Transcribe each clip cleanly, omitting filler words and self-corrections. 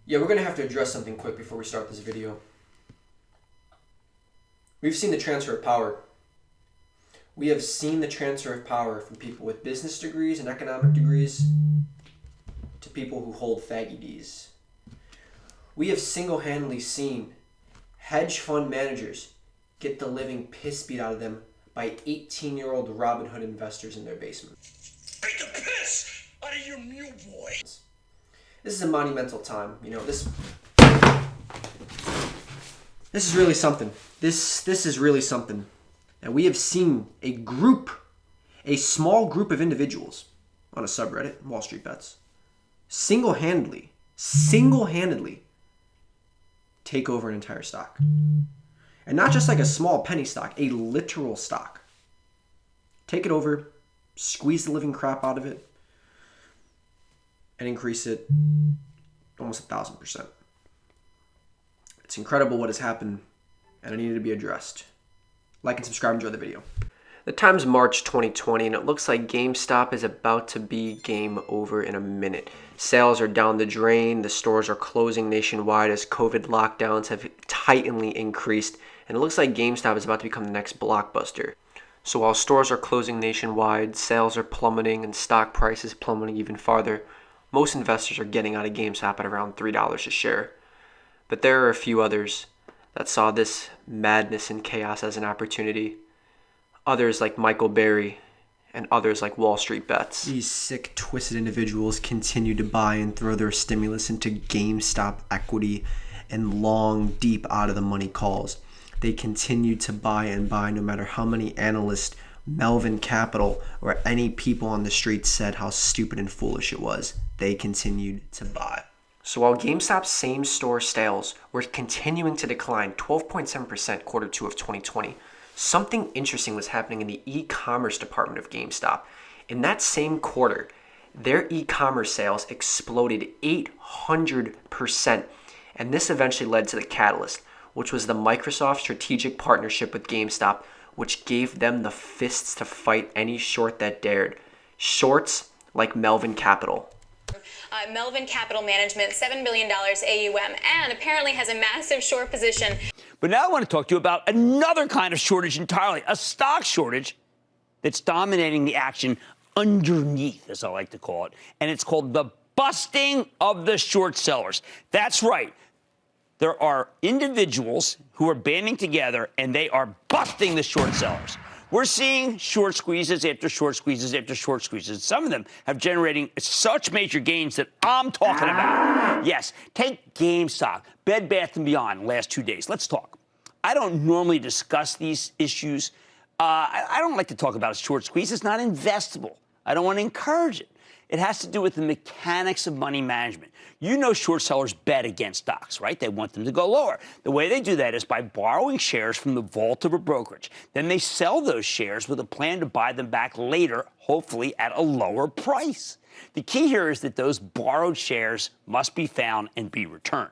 Yeah, we're going to have to address something quick before we start this video. We've seen the transfer of power. We have seen the transfer of power from people with business degrees and economic degrees to people who hold faggy Ds. We have single-handedly seen hedge fund managers get the living piss beat out of them by 18-year-old Robinhood investors in their basement. Beat the piss out of your mule boy. This is a monumental time. You know, this is really something. This is really something. And we have seen a small group of individuals on a subreddit, Wallstreetbets, single-handedly take over an entire stock. And not just like a small penny stock, a literal stock. Take it over, squeeze the living crap out of it, and increase it almost 1,000%. It's incredible what has happened, and it needed to be addressed. Like and subscribe, enjoy the video. The time's March 2020, and it looks like GameStop is about to be game over in a minute. Sales are down the drain, the stores are closing nationwide as COVID lockdowns have tightly increased, and it looks like GameStop is about to become the next Blockbuster. So while stores are closing nationwide, sales are plummeting, and stock prices plummeting even farther, most investors are getting out of GameStop at around $3 a share. But there are a few others that saw this madness and chaos as an opportunity. Others like Michael Berry and others like Wallstreetbets. These sick, twisted individuals continue to buy and throw their stimulus into GameStop equity and long, deep out of the money calls. They continue to buy and buy no matter how many analysts, Melvin Capital, or any people on the street said how stupid and foolish it was. They continued to buy. So while GameStop's same-store sales were continuing to decline 12.7% quarter two of 2020, something interesting was happening in the e-commerce department of GameStop. In that same quarter, their e-commerce sales exploded 800%, and this eventually led to the catalyst, which was the Microsoft strategic partnership with GameStop, which gave them the fists to fight any short that dared. Shorts like Melvin Capital. Melvin Capital Management, $7 billion AUM, and apparently has a massive short position. But now I want to talk to you about another kind of shortage entirely, a stock shortage that's dominating the action underneath, as I like to call it, and it's called the busting of the short sellers. That's right. There are individuals who are banding together, and they are busting the short sellers. We're seeing short squeezes after short squeezes after short squeezes. Some of them have generating such major gains that I'm talking about. Yes, take GameStop, Bed Bath & Beyond, last 2 days. Let's talk. I don't normally discuss these issues. I don't like to talk about a short squeeze. It's not investable. I don't want to encourage it. It has to do with the mechanics of money management. You know short sellers bet against stocks, right? They want them to go lower. The way they do that is by borrowing shares from the vault of a brokerage. Then they sell those shares with a plan to buy them back later, hopefully at a lower price. The key here is that those borrowed shares must be found and be returned.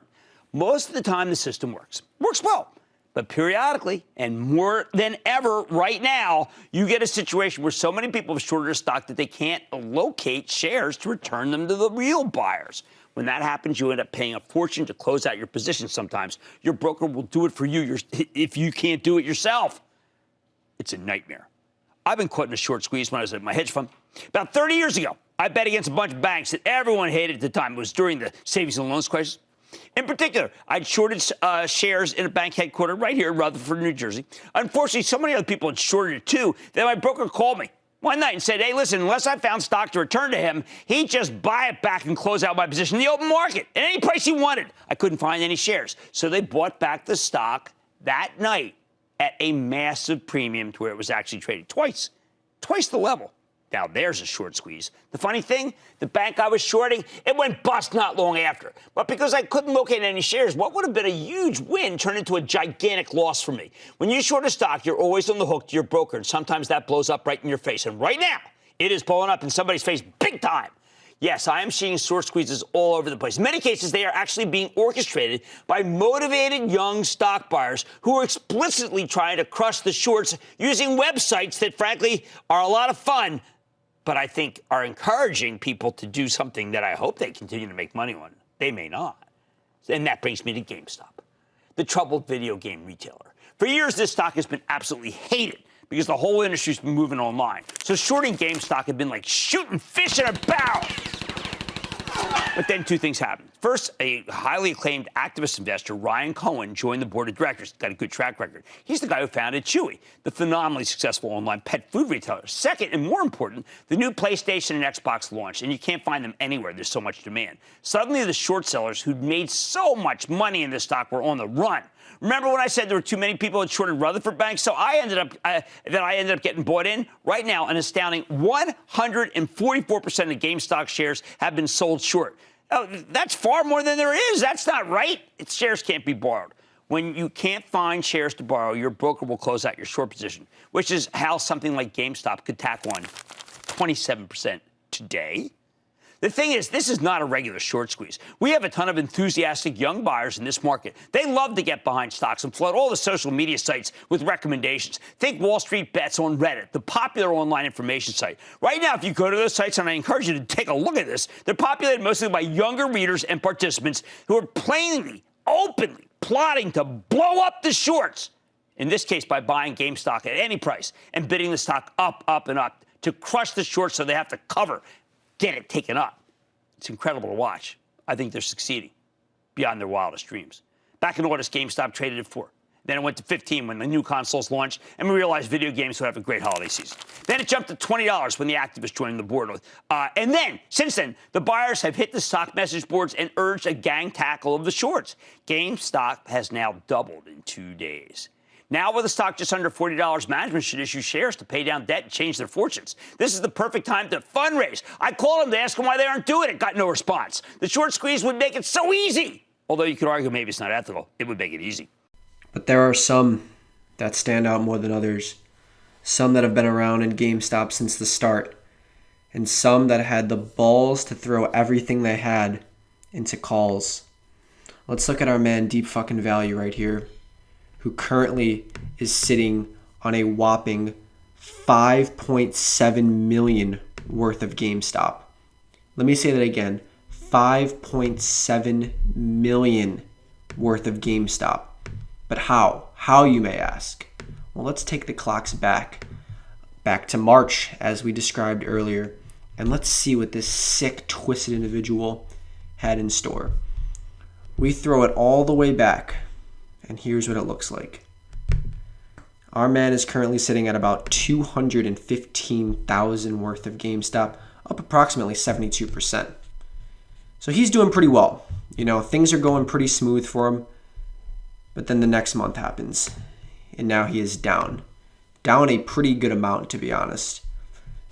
Most of the time, the system works well. But periodically, and more than ever right now, you get a situation where so many people have shorted a stock that they can't locate shares to return them to the real buyers. When that happens, you end up paying a fortune to close out your position sometimes. Your broker will do it for you if you can't do it yourself. It's a nightmare. I've been caught in a short squeeze when I was at my hedge fund. About 30 years ago, I bet against a bunch of banks that everyone hated at the time. It was during the savings and loans crisis. In particular, I'd shorted shares in a bank headquartered right here in Rutherford, New Jersey. Unfortunately, so many other people had shorted it too that my broker called me one night and said, hey, listen, unless I found stock to return to him, he'd just buy it back and close out my position in the open market at any price he wanted. I couldn't find any shares. So they bought back the stock that night at a massive premium to where it was actually traded twice the level. Now, there's a short squeeze. The funny thing, the bank I was shorting, it went bust not long after. But because I couldn't locate any shares, what would have been a huge win turned into a gigantic loss for me. When you short a stock, you're always on the hook to your broker, and sometimes that blows up right in your face. And right now, it is blowing up in somebody's face big time. Yes, I am seeing short squeezes all over the place. In many cases, they are actually being orchestrated by motivated young stock buyers who are explicitly trying to crush the shorts using websites that, frankly, are a lot of fun, but I think are encouraging people to do something that I hope they continue to make money on. They may not. And that brings me to GameStop, the troubled video game retailer. For years, this stock has been absolutely hated because the whole industry's been moving online. So shorting GameStop had been like shooting fish in a barrel. But then two things happened. First, a highly acclaimed activist investor, Ryan Cohen, joined the board of directors. Got a good track record. He's the guy who founded Chewy, the phenomenally successful online pet food retailer. Second, and more important, the new PlayStation and Xbox launched, and you can't find them anywhere. There's so much demand. Suddenly, the short sellers who'd made so much money in this stock were on the run. Remember when I said there were too many people that shorted Rutherford Bank? So I ended up getting bought in. Right now, an astounding 144% of GameStop shares have been sold short. Oh, that's far more than there is. That's not right. Shares can't be borrowed. When you can't find shares to borrow, your broker will close out your short position, which is how something like GameStop could tack on 27% today. The thing is, this is not a regular short squeeze. We have a ton of enthusiastic young buyers in this market. They love to get behind stocks and flood all the social media sites with recommendations. Think Wallstreetbets on Reddit, the popular online information site. Right now, if you go to those sites, and I encourage you to take a look at this, they're populated mostly by younger readers and participants who are plainly, openly plotting to blow up the shorts. In this case, by buying GameStop at any price and bidding the stock up, up, and up to crush the shorts so they have to get it taken up. It's incredible to watch. I think they're succeeding beyond their wildest dreams. Back in August, GameStop traded at 4. Then it went to 15 when the new consoles launched, and we realized video games would have a great holiday season. Then it jumped to $20 when the activists joined the board. And then, since then, the buyers have hit the stock message boards and urged a gang tackle of the shorts. GameStop has now doubled in 2 days. Now, with the stock just under $40, management should issue shares to pay down debt and change their fortunes. This is the perfect time to fundraise. I called them to ask them why they aren't doing it. Got no response. The short squeeze would make it so easy. Although you could argue maybe it's not ethical. It would make it easy. But there are some that stand out more than others. Some that have been around in GameStop since the start. And some that had the balls to throw everything they had into calls. Let's look at our man DeepFuckingValue right here, who currently is sitting on a whopping $5.7 million worth of GameStop. Let me say that again. $5.7 million worth of GameStop. But how? How, you may ask? Well, let's take the clocks back to March, as we described earlier, and let's see what this sick, twisted individual had in store. We throw it all the way back, and here's what it looks like. Our man is currently sitting at about $215,000 worth of GameStop, up approximately 72%. So he's doing pretty well. You know, things are going pretty smooth for him. But then the next month happens, and now he is down. Down a pretty good amount, to be honest.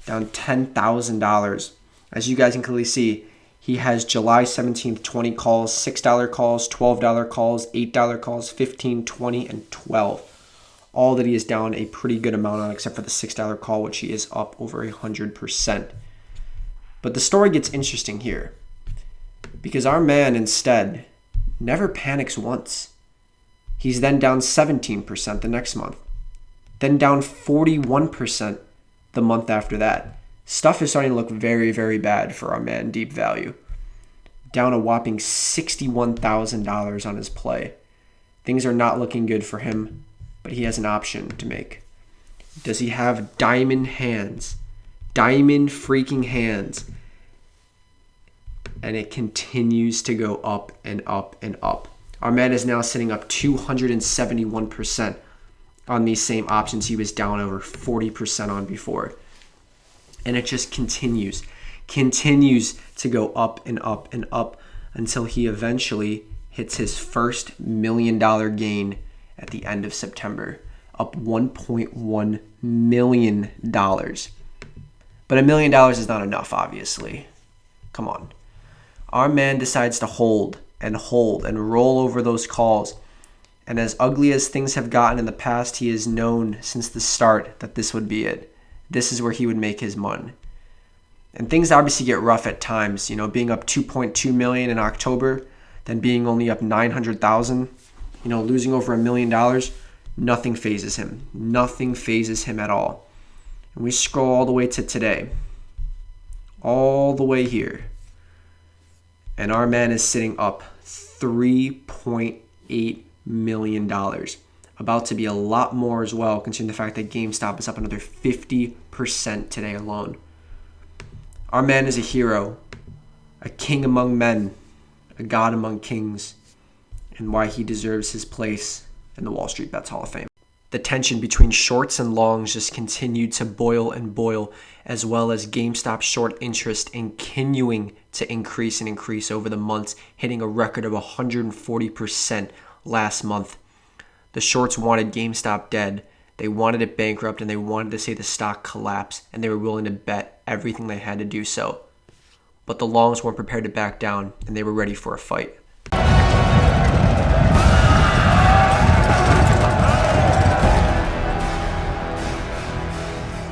Down $10,000. As you guys can clearly see, he has July 17th, 20 calls, $6 calls, $12 calls, $8 calls, $15, $20, and $12. All that he is down a pretty good amount on, except for the $6 call, which he is up over 100%. But the story gets interesting here, because our man instead never panics once. He's then down 17% the next month, then down 41% the month after that. Stuff is starting to look very, very bad for our man Deep Value. Down a whopping $61,000 on his play. Things are not looking good for him, but he has an option to make. Does he have diamond hands? Diamond freaking hands. And it continues to go up and up and up. Our man is now sitting up 271% on these same options he was down over 40% on before. And it just continues to go up and up and up until he eventually hits his first $1 million gain at the end of September, up $1.1 million. But $1 million is not enough, obviously. Come on. Our man decides to hold and roll over those calls. And as ugly as things have gotten in the past, he has known since the start that this would be it. This is where he would make his money. And things obviously get rough at times, you know, being up 2.2 million in October, then being only up 900,000, you know, losing over $1 million, nothing phases him. Nothing phases him at all. And we scroll all the way to today. All the way here. And our man is sitting up $3.8 million. About to be a lot more as well, considering the fact that GameStop is up another 50% today alone. Our man is a hero, a king among men, a god among kings, and why he deserves his place in the Wallstreetbets Hall of Fame. The tension between shorts and longs just continued to boil and boil, as well as GameStop short interest continuing to increase and increase over the months, hitting a record of 140% last month. The shorts wanted GameStop dead. They wanted it bankrupt, and they wanted to see the stock collapse, and they were willing to bet everything they had to do so. But the longs weren't prepared to back down, and they were ready for a fight.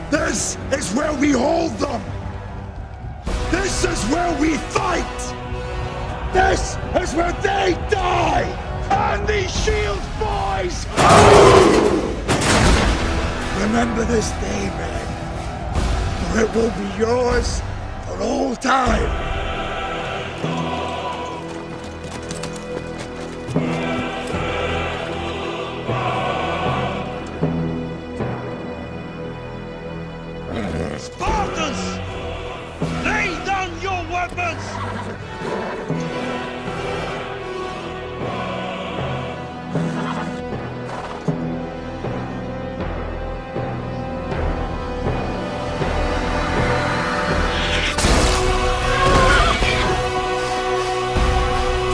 This is where we hold them! This is where we fight! This is where they die! And these Shield boys! Remember this day, man, for it will be yours for all time! Spartans! Lay down your weapons!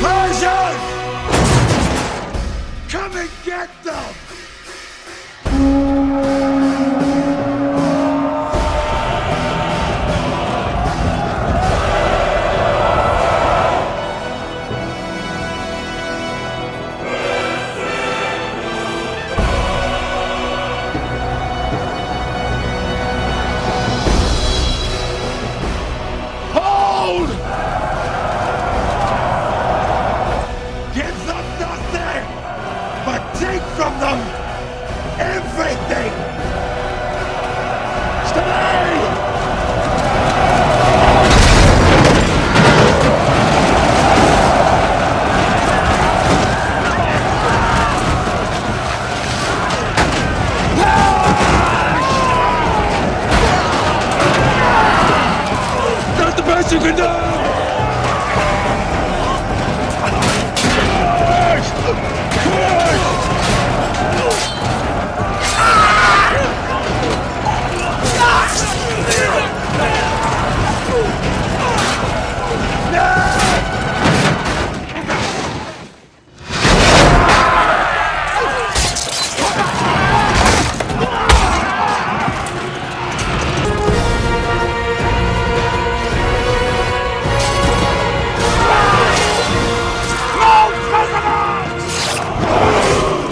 Persian! Come and get them! Hold! Give them nothing, but take from them everything! Stay! That's the best you can do!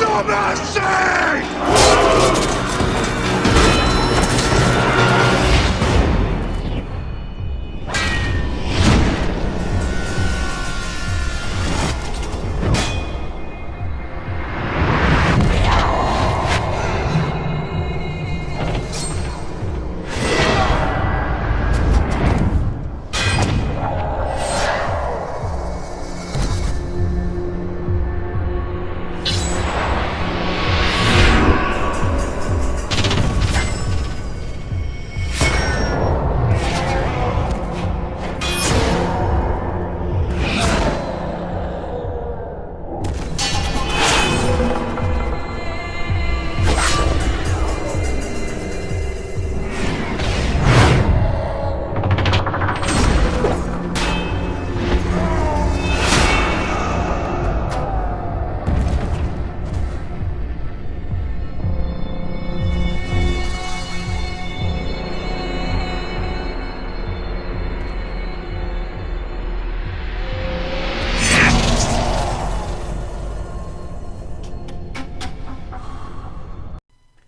No mercy!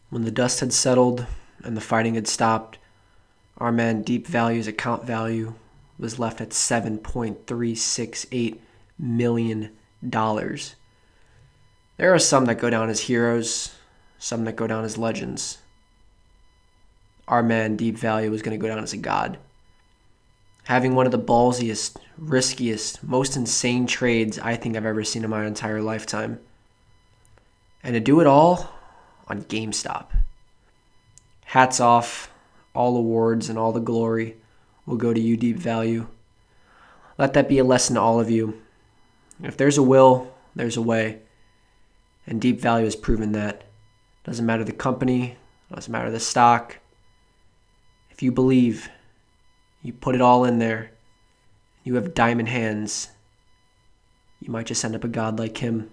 When the dust had settled and the fighting had stopped, our man DeepValue's account value was left at $7.368 million. There are some that go down as heroes, some that go down as legends. Our man DeepValue was going to go down as a god. Having one of the ballsiest riskiest, most insane trades I think I've ever seen in my entire lifetime. And to do it all on GameStop. Hats off. All awards and all the glory will go to you, Deep Value. Let that be a lesson to all of you. If there's a will, there's a way. And Deep Value has proven that. Doesn't matter the company, doesn't matter the stock. If you believe, you put it all in there, you have diamond hands, you might just end up a god like him.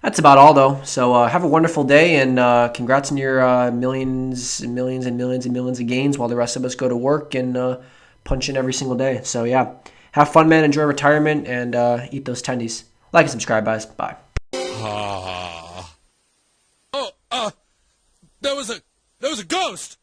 That's about all, though. So have a wonderful day, and congrats on your millions and millions and millions and millions of gains while the rest of us go to work and punch in every single day. So, yeah, have fun, man. Enjoy retirement, and eat those tendies. Like and subscribe, guys. Bye. There was a ghost!